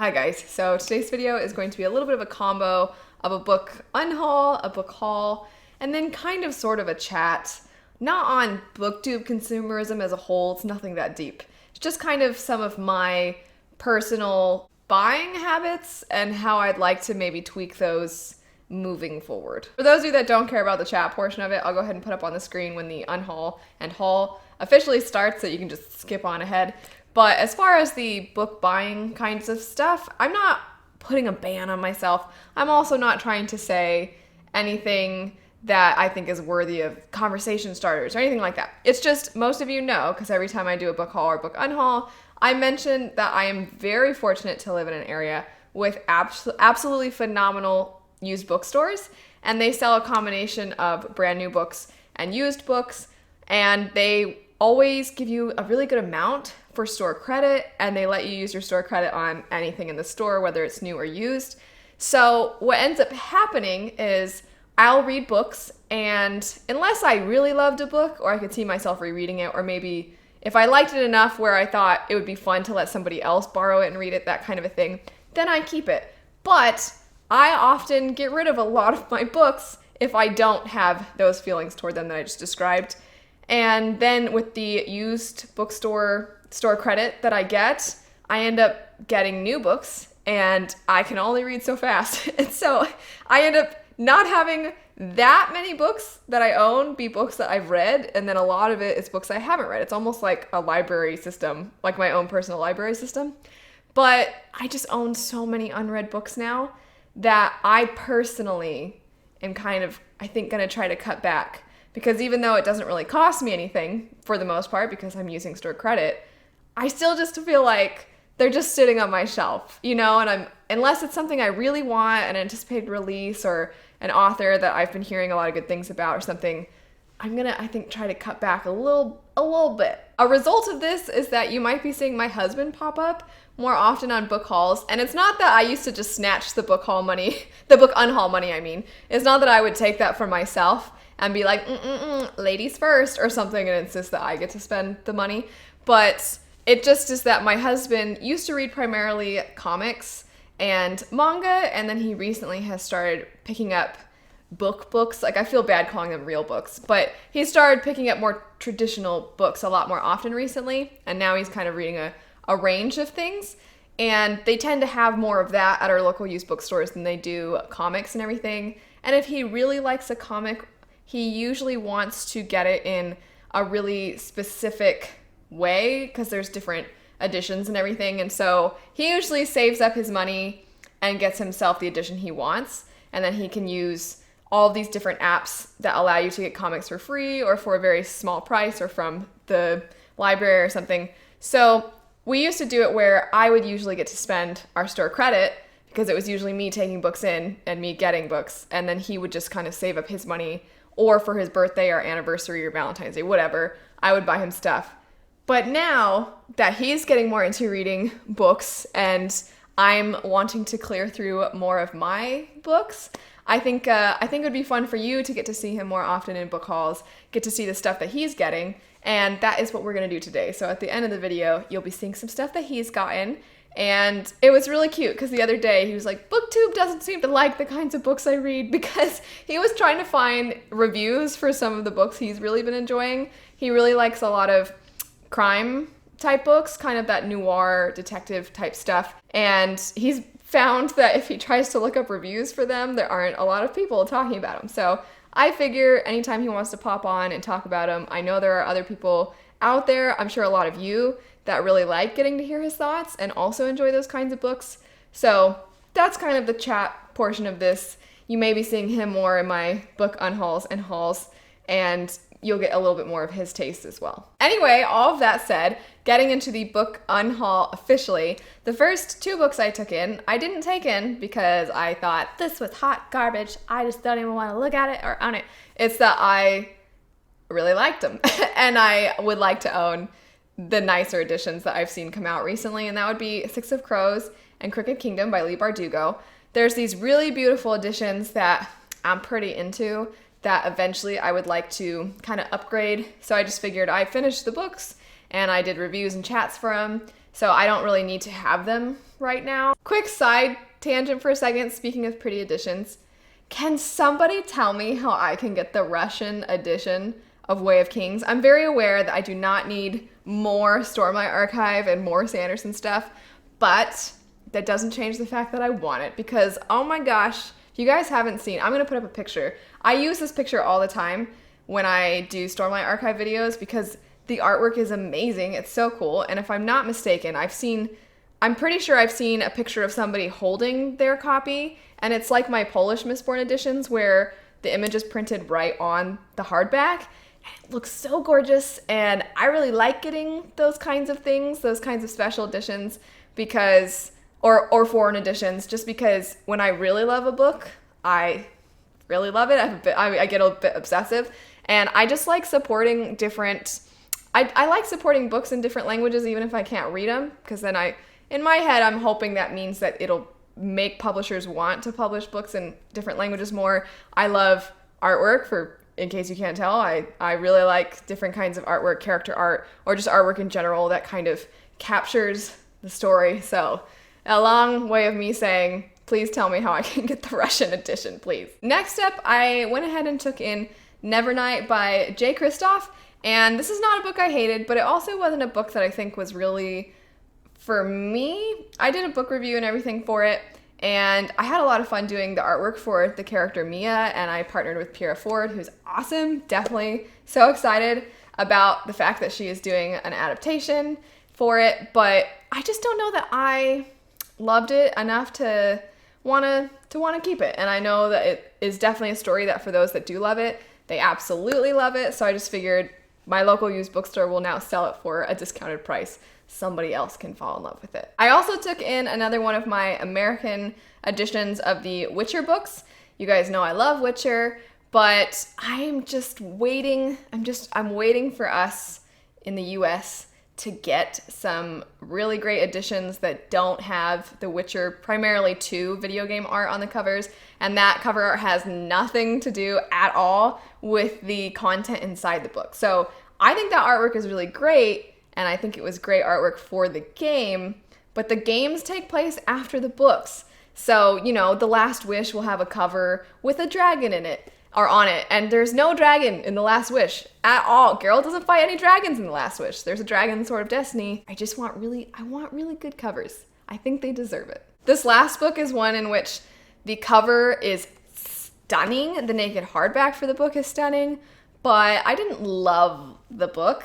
Hi guys, so today's video is going to be a little bit of a combo of a book unhaul, a book haul, and then kind of sort of a chat, not on booktube consumerism as a whole, it's nothing that deep. It's just kind of some of my personal buying habits and how I'd like to maybe tweak those moving forward. For those of you that don't care about the chat portion of it, I'll go ahead and put up on the screen when the unhaul and haul officially starts so you can just skip on ahead. But as far as the book buying kinds of stuff, I'm not putting a ban on myself. I'm also not trying to say anything that I think is worthy of conversation starters or anything like that. It's just, most of you know, because every time I do a book haul or book unhaul, I mention that I am very fortunate to live in an area with absolutely phenomenal used bookstores, and they sell a combination of brand new books and used books, and they always give you a really good amount for store credit, and they let you use your store credit on anything in the store, whether it's new or used. So what ends up happening is I'll read books, and unless I really loved a book or I could see myself rereading it, or maybe if I liked it enough where I thought it would be fun to let somebody else borrow it and read it, that kind of a thing, then I keep it. But I often get rid of a lot of my books if I don't have those feelings toward them that I just described. And then with the used bookstore store credit that I get, I end up getting new books, and I can only read so fast. And so I end up not having that many books that I own be books that I've read, and then a lot of it is books I haven't read. It's almost like a library system, like my own personal library system. But I just own so many unread books now that I personally am kind of, I think, gonna try to cut back. Because even though it doesn't really cost me anything, for the most part, because I'm using store credit, I still just feel like they're just sitting on my shelf, you know, and unless it's something I really want, an anticipated release, or an author that I've been hearing a lot of good things about or something, I'm gonna, I think, try to cut back a little bit. A result of this is that you might be seeing my husband pop up more often on book hauls, and it's not that I used to just snatch the book haul money, the book unhaul money, I mean. It's not that I would take that for myself and be like, ladies first or something, and insist that I get to spend the money. But it just is that my husband used to read primarily comics and manga, and then he recently has started picking up books. Like, I feel bad calling them real books, but he started picking up more traditional books a lot more often recently, and now he's kind of reading a range of things, and they tend to have more of that at our local used bookstores than they do comics and everything. And if he really likes a comic, he usually wants to get it in a really specific way because there's different editions and everything. And so he usually saves up his money and gets himself the edition he wants. And then he can use all of these different apps that allow you to get comics for free or for a very small price or from the library or something. So we used to do it where I would usually get to spend our store credit because it was usually me taking books in and me getting books. And then he would just kind of save up his money, or for his birthday or anniversary or Valentine's Day, whatever, I would buy him stuff. But now that he's getting more into reading books and I'm wanting to clear through more of my books, I think it would be fun for you to get to see him more often in book hauls, get to see the stuff that he's getting, and that is what we're going to do today. So at the end of the video, you'll be seeing some stuff that he's gotten. And it was really cute because the other day he was like, BookTube doesn't seem to like the kinds of books I read, because he was trying to find reviews for some of the books he's really been enjoying. He really likes a lot of crime type books, kind of that noir detective type stuff. And he's found that if he tries to look up reviews for them, there aren't a lot of people talking about them. So I figure anytime he wants to pop on and talk about them, I know there are other people out there, I'm sure a lot of you, that really like getting to hear his thoughts and also enjoy those kinds of books. So that's kind of the chat portion of this. You may be seeing him more in my book unhauls and hauls, and you'll get a little bit more of his taste as well. Anyway, all of that said, getting into the book unhaul officially, the first two books I took in, I didn't take in because I thought this was hot garbage. I just don't even want to look at it or own it. It's that I really liked them and I would like to own the nicer editions that I've seen come out recently, and that would be Six of Crows and Crooked Kingdom by Leigh Bardugo. There's these really beautiful editions that I'm pretty into that eventually I would like to kind of upgrade. So I just figured I finished the books and I did reviews and chats for them, so I don't really need to have them right now. Quick side tangent for a second, speaking of pretty editions. Can somebody tell me how I can get the Russian edition of Way of Kings? I'm very aware that I do not need more Stormlight Archive and more Sanderson stuff, but that doesn't change the fact that I want it because, oh my gosh, if you guys haven't seen, I'm going to put up a picture. I use this picture all the time when I do Stormlight Archive videos because the artwork is amazing. It's so cool. And if I'm not mistaken, I'm pretty sure I've seen a picture of somebody holding their copy, and it's like my Polish Mistborn editions where the image is printed right on the hardback. It looks so gorgeous, and I really like getting those kinds of things, those kinds of special editions, because or foreign editions, just because when I really love a book, I really love it. I get a bit obsessive, and I just like supporting different. I like supporting books in different languages, even if I can't read them, because then in my head, I'm hoping that means that it'll make publishers want to publish books in different languages more. I love artwork, in case you can't tell. I really like different kinds of artwork, character art, or just artwork in general that kind of captures the story. So a long way of me saying, please tell me how I can get the Russian edition, please. Next up, I went ahead and took in Nevernight by Jay Kristoff. And this is not a book I hated, but it also wasn't a book that I think was really for me. I did a book review and everything for it, and I had a lot of fun doing the artwork for the character Mia, and I partnered with Pira Ford, who's awesome. Definitely so excited about the fact that she is doing an adaptation for it, but I just don't know that I loved it enough to want to keep it. And I know that it is definitely a story that for those that do love it, they absolutely love it. So I just figured my local used bookstore will now sell it for a discounted price. Somebody else can fall in love with it. I also took in another one of my American editions of the Witcher books. You guys know I love Witcher, but I'm just waiting. I'm waiting for us in the US to get some really great editions that don't have the Witcher primarily 2 video game art on the covers, and that cover art has nothing to do at all with the content inside the book. So I think that artwork is really great, and I think it was great artwork for the game, but the games take place after the books. So, The Last Wish will have a cover with a dragon in it, or on it, and there's no dragon in The Last Wish at all. Geralt doesn't fight any dragons in The Last Wish. There's a dragon in Sword of Destiny. I want really good covers. I think they deserve it. This last book is one in which the cover is stunning. The naked hardback for the book is stunning, but I didn't love the book,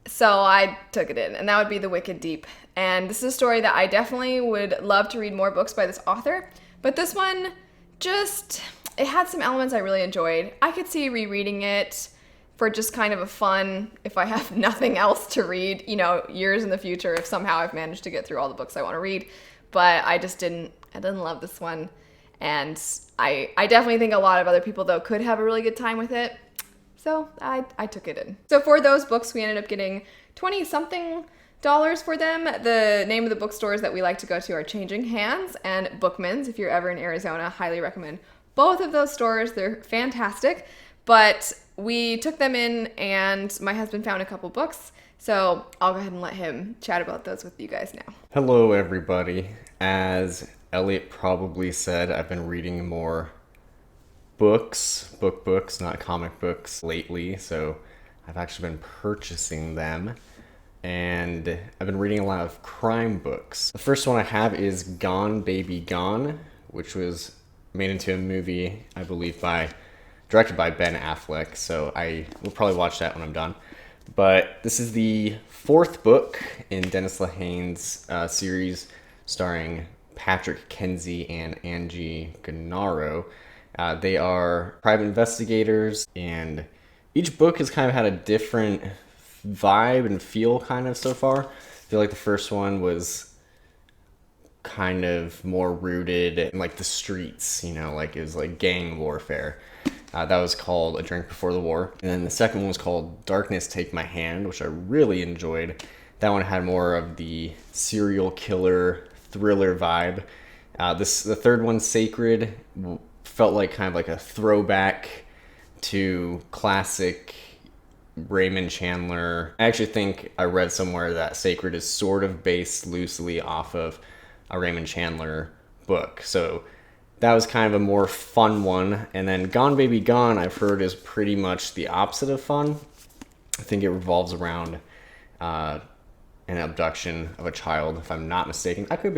so I took it in, and that would be The Wicked Deep. And this is a story that I definitely would love to read more books by this author, but this one it had some elements I really enjoyed. I could see rereading it for just kind of a fun, if I have nothing else to read, years in the future, if somehow I've managed to get through all the books I want to read. But I didn't love this one. And I definitely think a lot of other people, though, could have a really good time with it. So I took it in. So for those books, we ended up getting 20-something dollars for them. The name of the bookstores that we like to go to are Changing Hands and Bookman's. If you're ever in Arizona, highly recommend both of those stores. They're fantastic. But we took them in, and my husband found a couple books. So I'll go ahead and let him chat about those with you guys now. Hello, everybody. As Elliot probably said, I've been reading more books, not comic books lately. So I've actually been purchasing them. And I've been reading a lot of crime books. The first one I have is Gone Baby Gone, which was made into a movie, I believe, directed by Ben Affleck. So I will probably watch that when I'm done. But this is the 4th book in Dennis Lehane's series, starring Patrick Kenzie and Angie Gennaro. They are private investigators, and each book has kind of had a different vibe and feel kind of so far. I feel like the first one was kind of more rooted in like the streets, like it was like gang warfare. That was called A Drink Before the War. And then the second one was called Darkness Take My Hand, which I really enjoyed. That one had more of the serial killer thriller vibe. The third one, Sacred, felt like kind of like a throwback to classic Raymond Chandler. I actually think I read somewhere that Sacred is sort of based loosely off of a Raymond Chandler book. So that was kind of a more fun one. And then Gone Baby Gone, I've heard, is pretty much the opposite of fun. I think it revolves around an abduction of a child, if I'm not mistaken. I could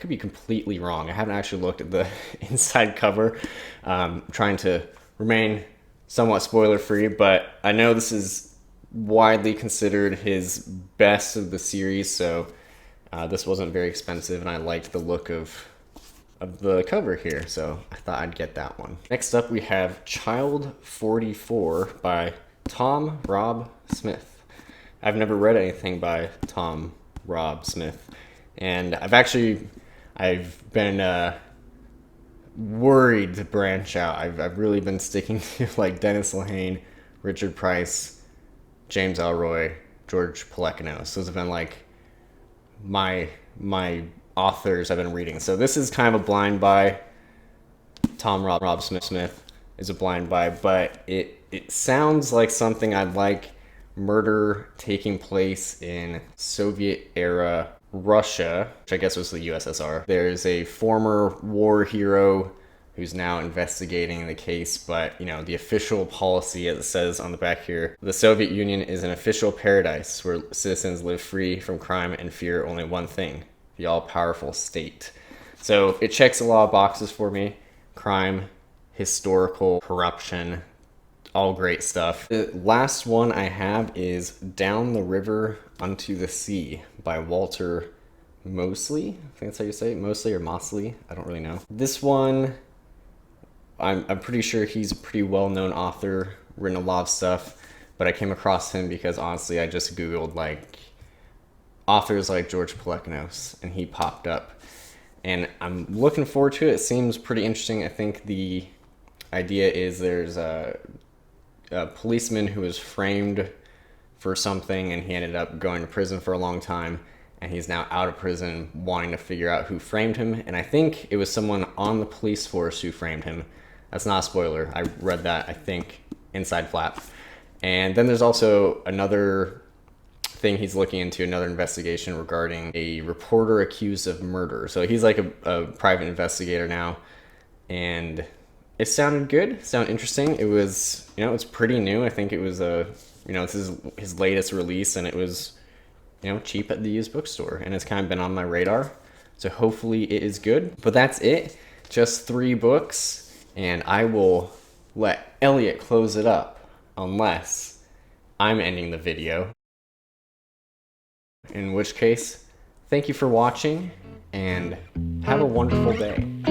be completely wrong. I haven't actually looked at the inside cover. Trying to remain somewhat spoiler free, but I know this is widely considered his best of the series, so this wasn't very expensive, and I liked the look of the cover here, so I thought I'd get that one. Next up, we have Child 44 by Tom Rob Smith. I've never read anything by Tom Rob Smith, and I've been worried to branch out. I've really been sticking to like Dennis Lehane, Richard Price, James Elroy, George Pelecanos. Those have been like my authors I've been reading. So this is kind of a blind buy. Tom Rob Smith is a blind buy, but it sounds like something I'd like. Murder taking place in Soviet era Russia, which I guess was the USSR. There's a former war hero who's now investigating the case, but the official policy, as it says on the back here, the Soviet Union is an official paradise where citizens live free from crime and fear only one thing: the all-powerful state. So it checks a lot of boxes for me: crime, historical, corruption, all great stuff. The last one I have is Down the River Unto the Sea by Walter Mosley. I think that's how you say it. Mosley or Mosley. I don't really know. This one, I'm pretty sure he's a pretty well-known author, written a lot of stuff, but I came across him because honestly I just Googled like authors like George Pelecanos and he popped up. And I'm looking forward to it. It seems pretty interesting. I think the idea is there's a policeman who was framed for something and he ended up going to prison for a long time, and he's now out of prison wanting to figure out who framed him. And I think it was someone on the police force who framed him. That's not a spoiler. I read that, I think, inside flap. And then there's also another thing he's looking into, another investigation regarding a reporter accused of murder. So he's like a private investigator now, and it sounded good. It sounded interesting. It was, it's pretty new. I think it was this is his latest release, and it was, cheap at the used bookstore, and it's kind of been on my radar. So hopefully it is good. But that's it. Just 3 books, and I will let Elliot close it up unless I'm ending the video. In which case, thank you for watching, and have a wonderful day.